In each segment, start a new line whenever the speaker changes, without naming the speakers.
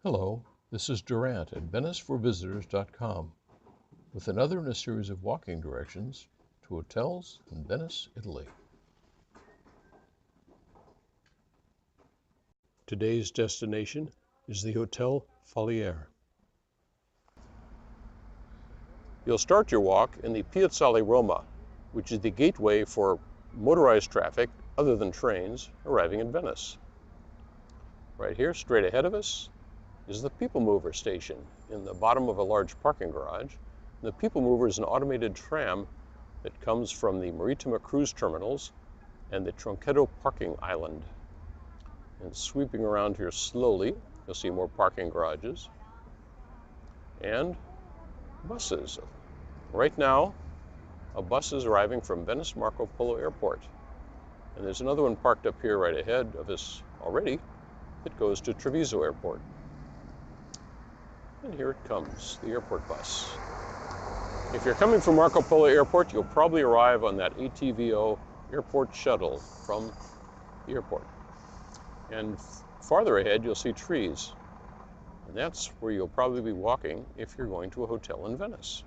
Hello, this is Durant at VeniceForVisitors.com with another in a series of walking directions to hotels in Venice, Italy. Today's destination is the Hotel Falier. You'll start your walk in the Piazzale Roma, which is the gateway for motorized traffic other than trains arriving in Venice. Right here, straight ahead of us, is the People Mover station in the bottom of a large parking garage. The People Mover is an automated tram that comes from the Maritima cruise terminals and the Tronchetto parking island. And sweeping around here slowly, you'll see more parking garages and buses. Right now, a bus is arriving from Venice Marco Polo Airport. And there's another one parked up here right ahead of us already that goes to Treviso Airport. And here it comes, the airport bus. If you're coming from Marco Polo Airport, you'll probably arrive on that ATVO airport shuttle from the airport. And farther ahead, you'll see trees. And that's where you'll probably be walking if you're going to a hotel in Venice.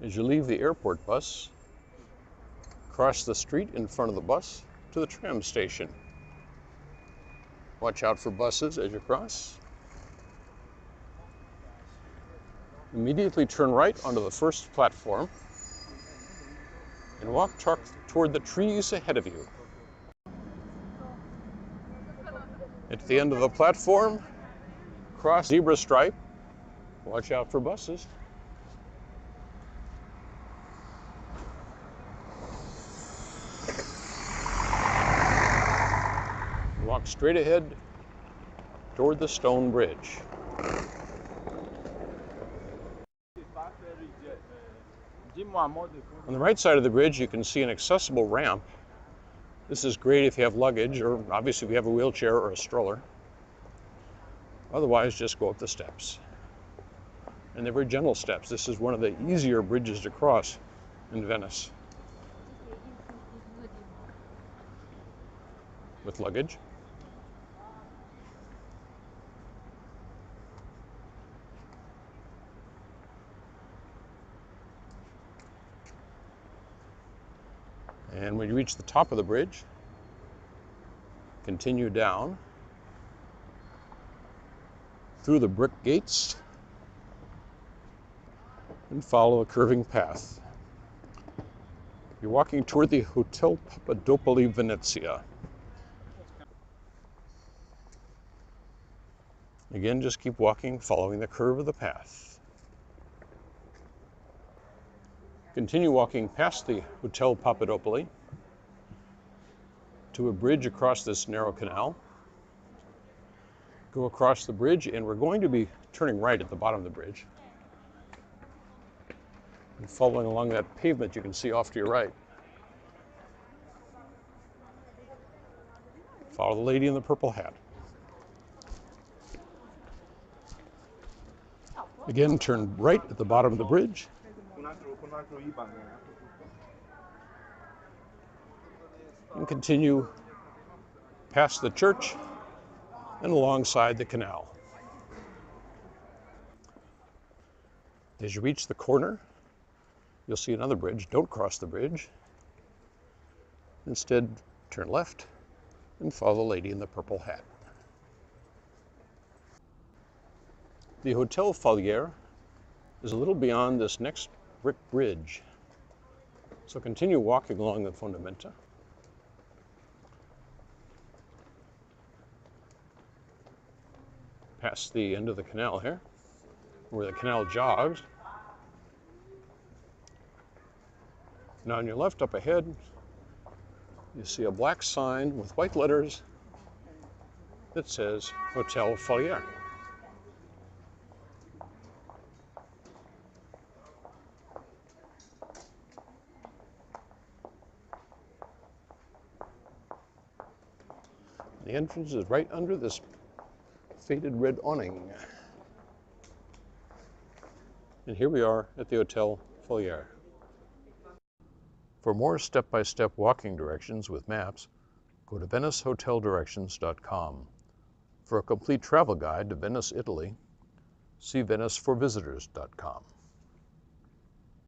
As you leave the airport bus, cross the street in front of the bus to the tram station. Watch out for buses as you cross. Immediately turn right onto the first platform and walk toward the trees ahead of you. At the end of the platform, cross zebra stripe. Watch out for buses. Walk straight ahead toward the stone bridge. On the right side of the bridge, you can see an accessible ramp. This is great if you have luggage, or obviously if you have a wheelchair or a stroller. Otherwise, just go up the steps. And they're very gentle steps. This is one of the easier bridges to cross in Venice with luggage. And when you reach the top of the bridge, continue down through the brick gates and follow a curving path. You're walking toward the Hotel Papadopoli Venezia. Again, just keep walking, following the curve of the path. Continue walking past the Hotel Papadopoli to a bridge across this narrow canal. Go across the bridge, and we're going to be turning right at the bottom of the bridge and following along that pavement you can see off to your right. Follow the lady in the purple hat. Again, turn right at the bottom of the bridge. And continue past the church and alongside the canal. As you reach the corner, you'll see another bridge. Don't cross the bridge. Instead, turn left and follow the lady in the purple hat. The Hotel Falier is a little beyond this next brick bridge. So continue walking along the Fondamenta. Past the end of the canal here, where the canal jogs. Now on your left up ahead, you see a black sign with white letters that says Hotel Falier. The entrance is right under this faded red awning. And here we are at the Hotel Falier. For more step-by-step walking directions with maps, go to VeniceHotelDirections.com. For a complete travel guide to Venice, Italy, see VeniceForVisitors.com.